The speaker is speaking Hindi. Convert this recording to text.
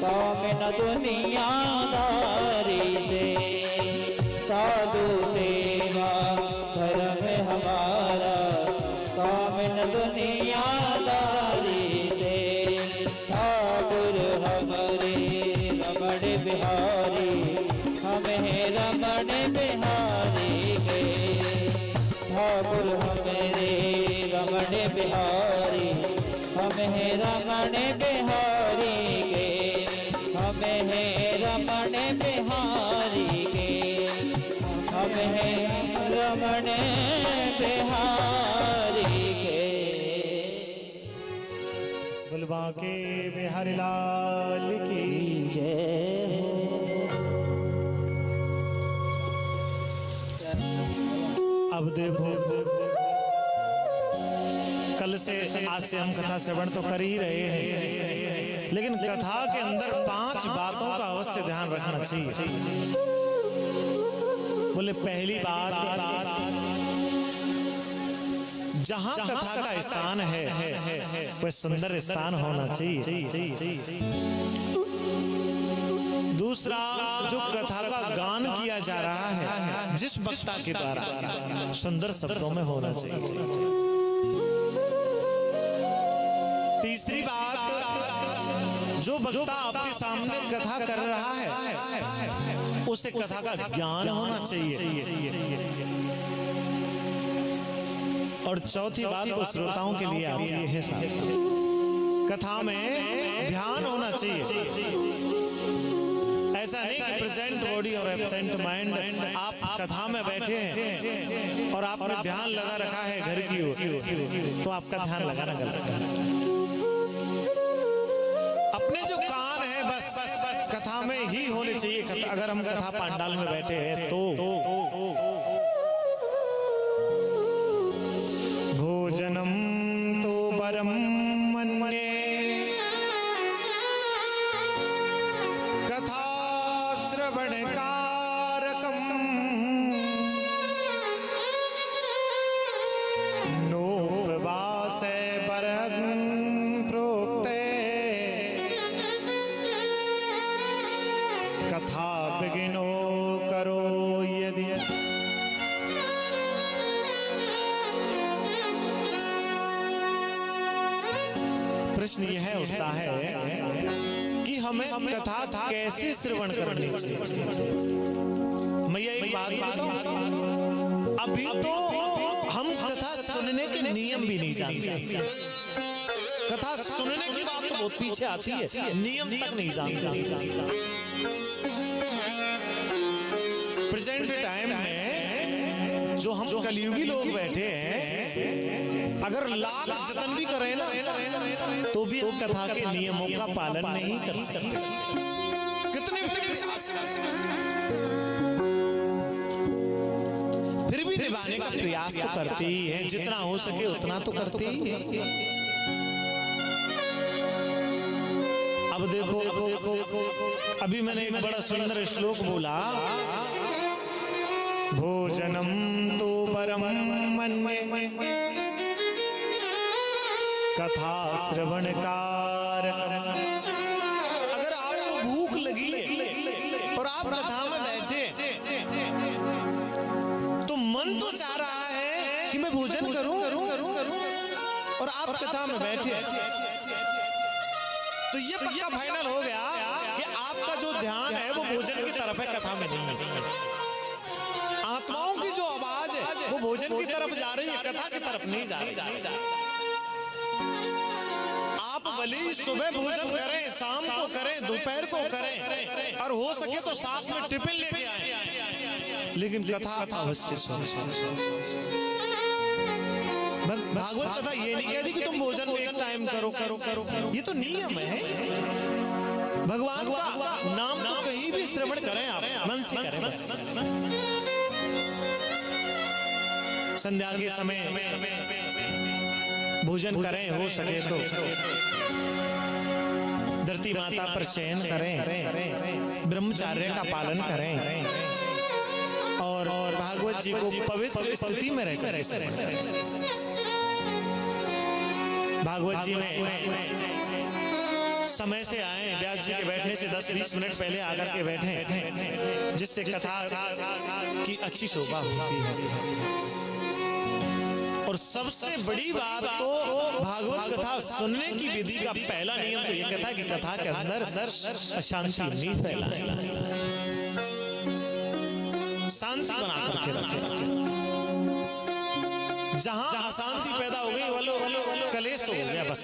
काम न दुनियादारी से। साधु सेवा धर्म हमारा, काम न दुनियादारी से। ठाकुर हमारे रमण बिहारी, हमें रमण बिहारी के। ठाकुर हमारे रमण बिहारी, हमें रमण बिहारी के। हमें रमण बिहारी के, हमें रमण बिहारी के। बुलवा के बिहारी लाल की जय हो। अब देखो, कल से आज से हम कथा श्रवण तो कर ही रहे हैं, लेकिन कथा के अंदर 5 बातों का अवश्य ध्यान रखना चाहिए। बोले पहली बात, जहां कथा का स्थान है वह सुंदर स्थान होना चाहिए। दूसरा, जो कथा का गान किया जा रहा है जिस वक्ता के द्वारा, सुंदर शब्दों में होना चाहिए। तीसरी बात, जो वक्ता आपके सामने कथा कर रहा है उसे कथा का ज्ञान होना चाहिए। और चौथी बात तो श्रोताओं के लिए आती है साथ, कथा में ध्यान होना चाहिए। ऐसा नहीं कि प्रेजेंट बॉडी और एब्सेंट माइंड। आप कथा में बैठे हैं और आपने ध्यान लगा रखा है घर की ओर, तो आपका ध्यान लगाना गलत है। अपने जो कान है बस कथा में ही होने चाहिए। अगर हम कथा पंडाल में बैठे हैं तो भोजनम तो परम मन्ये कथा श्रवण कारकम नोपवासे परं प्रोक्ते कथा बिगिनो करो यदि। प्रश्न यह उठता है कि हमें कथा कैसे श्रवण करनी चाहिए। मैं एक बात बताऊं, अभी तो हम कथा सुनने के नियम भी नहीं जानते। कथा सुनने की बात तो बहुत पीछे आती है, नियम तक नहीं जानते। प्रेजेंट टाइम में जो हम कलयुगी लोग बैठे हैं, अगर लाख जतन भी करें ना तो भी हम कथा के नियमों का पालन नहीं कर सकते। कितने फिर भी निभाने का प्रयास तो करते ही हैं, जितना हो सके उतना तो करते ही हैं। अब देखो, अभी मैंने एक बड़ा सुंदर श्लोक बोला, भोजनम तो परम मन्ये कथा श्रवण कारकम। अगर आपको भूख लगी और आप कथा में बैठे तो मन तो चाह रहा है कि मैं भोजन करूं, और आप कथा में बैठे तो ये पक्का फाइनल हो गया कि आपका जो ध्यान है वो भोजन की तरफ है, कथा में नहीं है। आत्माओं की जो आवाज है वो भोजन की तरफ जा रही है, कथा की तरफ नहीं जा रही। आप भले ही सुबह भोजन करें, शाम को करें, दोपहर को करें, और हो सके तो साथ में टिफिन लेके आए, लेकिन कथा अवश्य सुनें। भागवत कथा ये नहीं कहती कि तुम भोजन में एक टाइम करो, ये तो नियम है। भगवान का नाम तो कहीं भी श्रवण करें, आप मन से करें बस। संध्या के समय भोजन करें, हो सके तो धरती माता पर शयन करें, ब्रह्मचर्य का पालन करें, और भागवत जी को पवित्र स्थिति में रहकर भागवत जी में समय से आए, व्यास जी के बैठने से 10-20 मिनट पहले आकर के बैठे, जिससे कथा की अच्छी शोभा होती है। और सबसे बड़ी बात तो भागवत कथा सुनने की विधि का पहला नियम तो यह कथा कि कथा के अंदर अशांति नहीं फैलाए, शांति बना करके रखे। जहां अशांति पैदा हो गई वालों कलेश हो गया बस।